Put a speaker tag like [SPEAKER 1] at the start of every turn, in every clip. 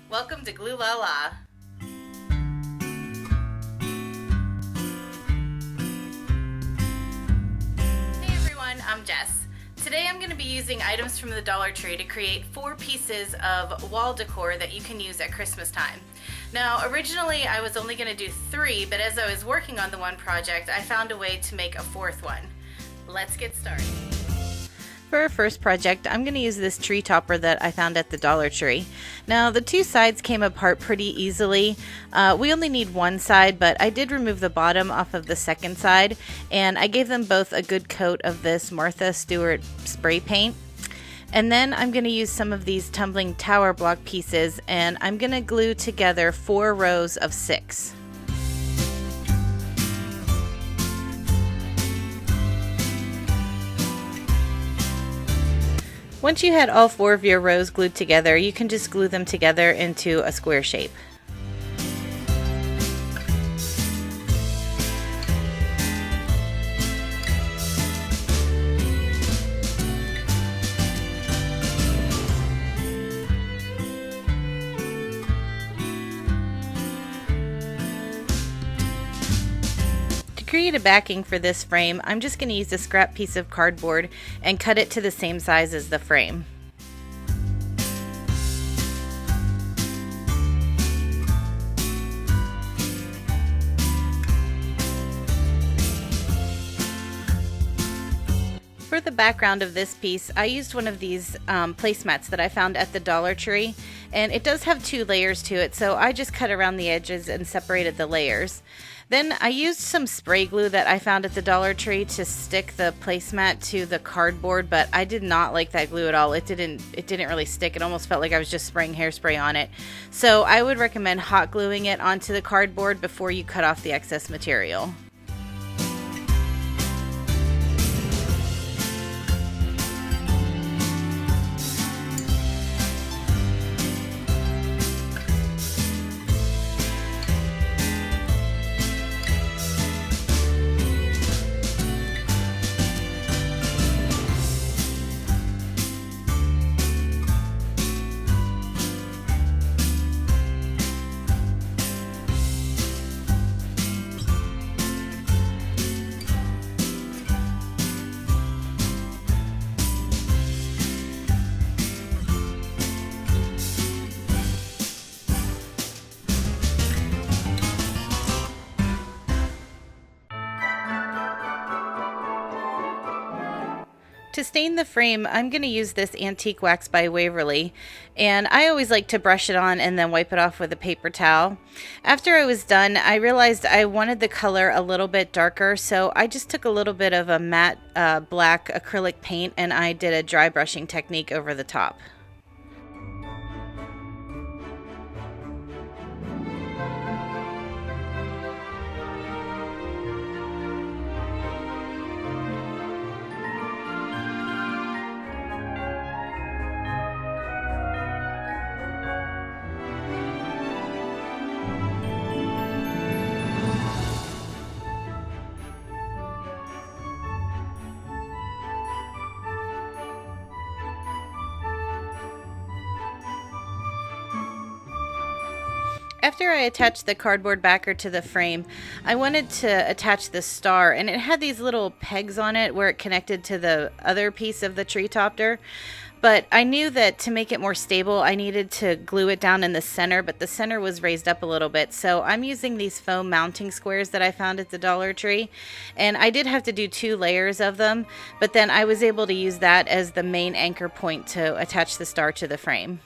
[SPEAKER 1] Welcome to Glue La La. Hey everyone, I'm Jess. Today I'm going to be using items from the Dollar Tree to create 4 pieces of wall decor that you can use at Christmas time. Now originally I was only going to do 3, but as I was working on the one project I found a way to make a 4th one. Let's get started. For our first project, I'm going to use this tree topper that I found at the Dollar Tree. Now, the 2 sides came apart pretty easily. We only need one side, but I did remove the bottom off of the second side, and I gave them both a good coat of this Martha Stewart spray paint. And then I'm going to use some of these tumbling tower block pieces, and I'm going to glue together 4 rows of 6. Once you had all 4 of your rows glued together, you can just glue them together into a square shape. To create a backing for this frame, I'm just going to use a scrap piece of cardboard and cut it to the same size as the frame. For the background of this piece, I used one of these placemats that I found at the Dollar Tree, and it does have 2 layers to it, so I just cut around the edges and separated the layers. Then I used some spray glue that I found at the Dollar Tree to stick the placemat to the cardboard, but I did not like that glue at all. It didn't really stick. It almost felt like I was just spraying hairspray on it. So I would recommend hot gluing it onto the cardboard before you cut off the excess material. To stain the frame, I'm going to use this antique wax by Waverly, and I always like to brush it on and then wipe it off with a paper towel. After I was done, I realized I wanted the color a little bit darker, so I just took a little bit of a matte black acrylic paint and I did a dry brushing technique over the top. After I attached the cardboard backer to the frame, I wanted to attach the star, and it had these little pegs on it where it connected to the other piece of the tree topper. But I knew that to make it more stable, I needed to glue it down in the center, but the center was raised up a little bit. So I'm using these foam mounting squares that I found at the Dollar Tree. And I did have to do 2 layers of them, but then I was able to use that as the main anchor point to attach the star to the frame.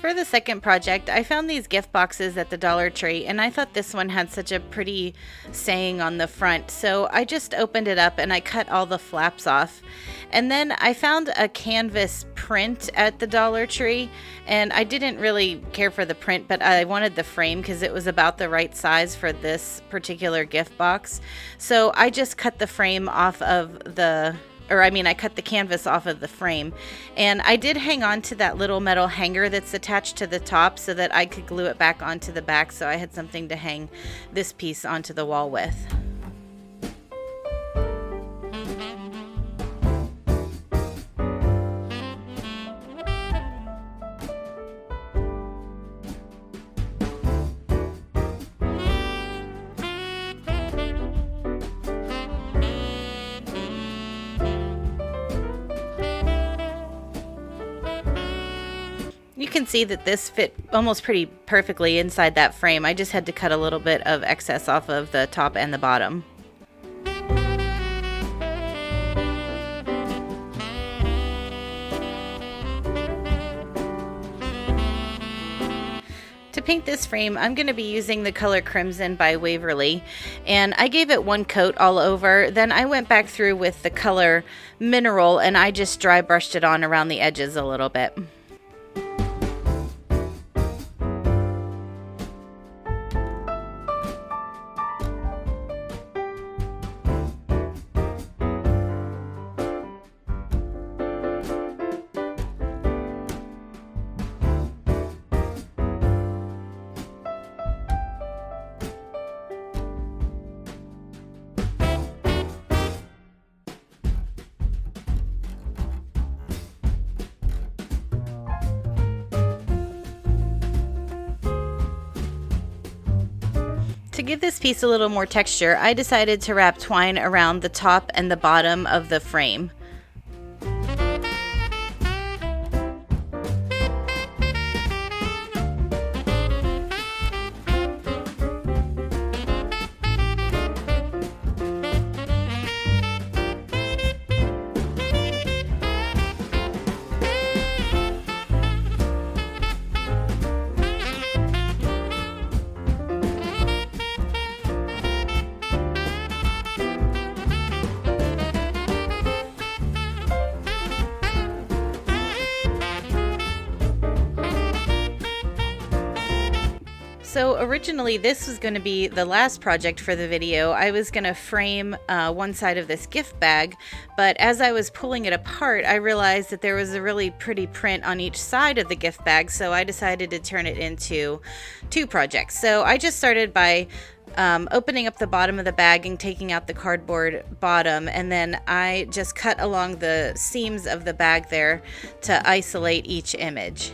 [SPEAKER 1] for the second project, I found these gift boxes at the Dollar Tree, and I thought this one had such a pretty saying on the front, so I just opened it up and I cut all the flaps off. And then I found a canvas print at the Dollar Tree, and I didn't really care for the print, but I wanted the frame because it was about the right size for this particular gift box. So I just cut the frame off of I cut the canvas off of the frame, and I did hang on to that little metal hanger that's attached to the top so that I could glue it back onto the back, so I had something to hang this piece onto the wall with. You can see that this fit almost pretty perfectly inside that frame. I just had to cut a little bit of excess off of the top and the bottom. To paint this frame, I'm going to be using the color Crimson by Waverly, and I gave it one coat all over. Then I went back through with the color Mineral, and I just dry brushed it on around the edges a little bit. To give this piece a little more texture, I decided to wrap twine around the top and the bottom of the frame. So originally this was going to be the last project for the video. I was going to frame one side of this gift bag, but as I was pulling it apart, I realized that there was a really pretty print on each side of the gift bag, so I decided to turn it into two projects. So I just started by opening up the bottom of the bag and taking out the cardboard bottom, and then I just cut along the seams of the bag there to isolate each image.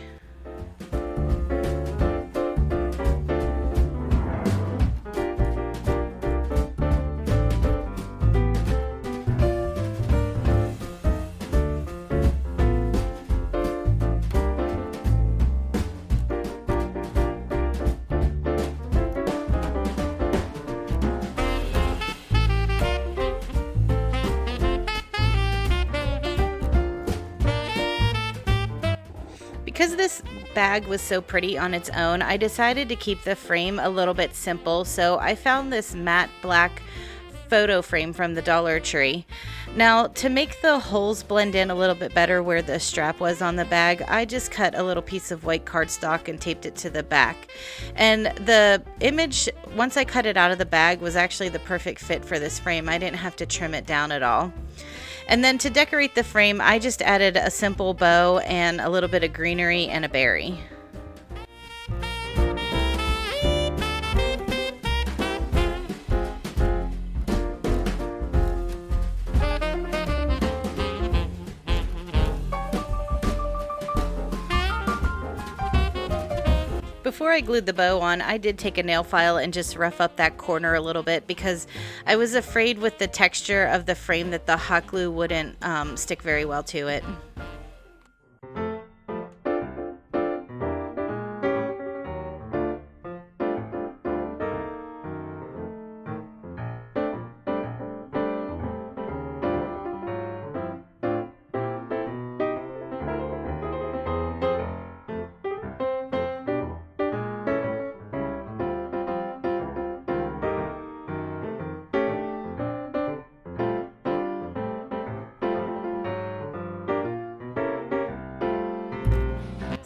[SPEAKER 1] Because this bag was so pretty on its own, I decided to keep the frame a little bit simple, so I found this matte black photo frame from the Dollar Tree. Now, to make the holes blend in a little bit better where the strap was on the bag, I just cut a little piece of white cardstock and taped it to the back. And the image, once I cut it out of the bag, was actually the perfect fit for this frame. I didn't have to trim it down at all. And then to decorate the frame, I just added a simple bow and a little bit of greenery and a berry. Before I glued the bow on, I did take a nail file and just rough up that corner a little bit because I was afraid with the texture of the frame that the hot glue wouldn't stick very well to it.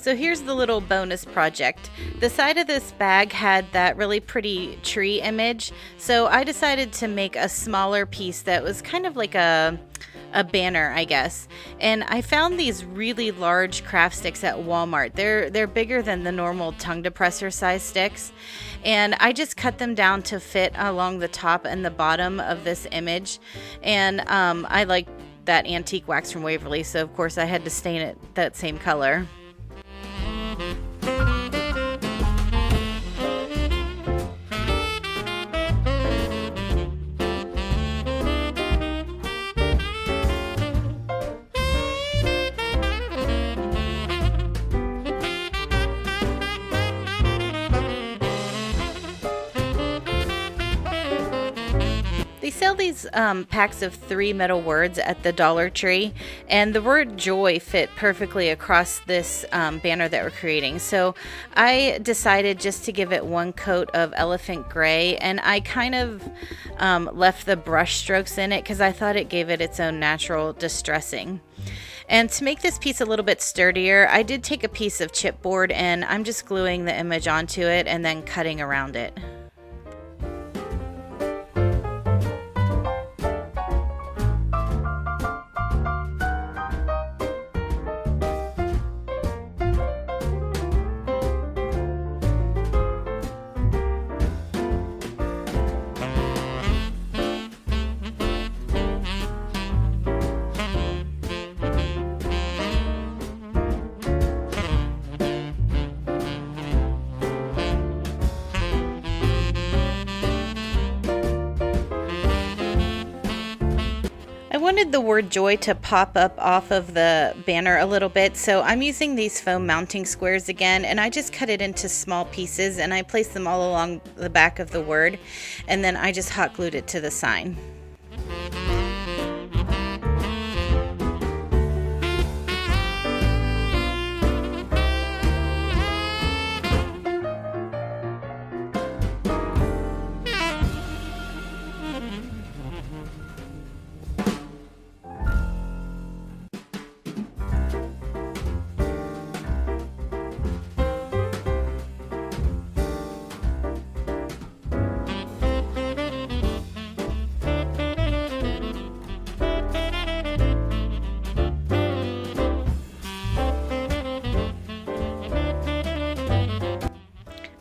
[SPEAKER 1] So here's the little bonus project. The side of this bag had that really pretty tree image, so I decided to make a smaller piece that was kind of like a banner, I guess. And I found these really large craft sticks at Walmart. They're bigger than the normal tongue depressor size sticks. And I just cut them down to fit along the top and the bottom of this image. And I like that antique wax from Waverly, so of course I had to stain it that same color. They sell these packs of 3 metal words at the Dollar Tree, and the word joy fit perfectly across this banner that we're creating. So I decided just to give it one coat of elephant gray, and I kind of left the brush strokes in it because I thought it gave it its own natural distressing. And to make this piece a little bit sturdier, I did take a piece of chipboard and I'm just gluing the image onto it and then cutting around it. I wanted the word joy to pop up off of the banner a little bit, so I'm using these foam mounting squares again, and I just cut it into small pieces and I placed them all along the back of the word, and then I just hot glued it to the sign.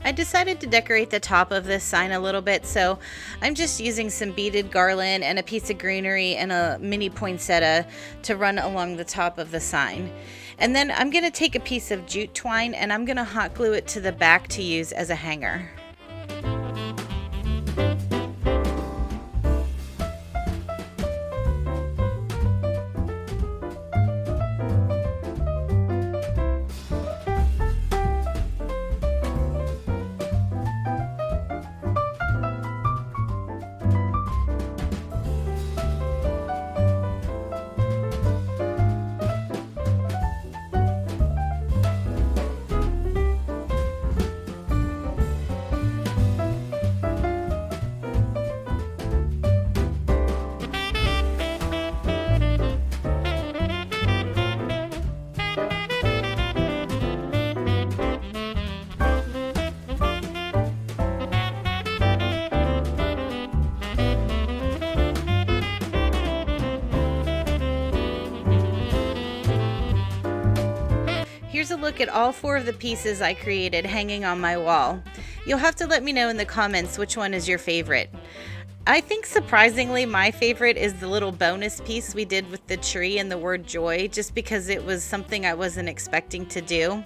[SPEAKER 1] I decided to decorate the top of this sign a little bit, so I'm just using some beaded garland and a piece of greenery and a mini poinsettia to run along the top of the sign. And then I'm going to take a piece of jute twine and I'm going to hot glue it to the back to use as a hanger. Here's a look at all 4 of the pieces I created hanging on my wall. You'll have to let me know in the comments which one is your favorite. I think surprisingly my favorite is the little bonus piece we did with the tree and the word joy, just because it was something I wasn't expecting to do.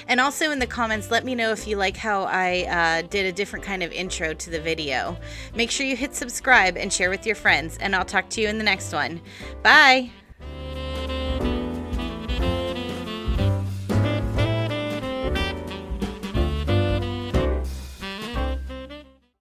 [SPEAKER 1] And also in the comments, let me know if you like how I did a different kind of intro to the video. Make sure you hit subscribe and share with your friends, and I'll talk to you in the next one. Bye!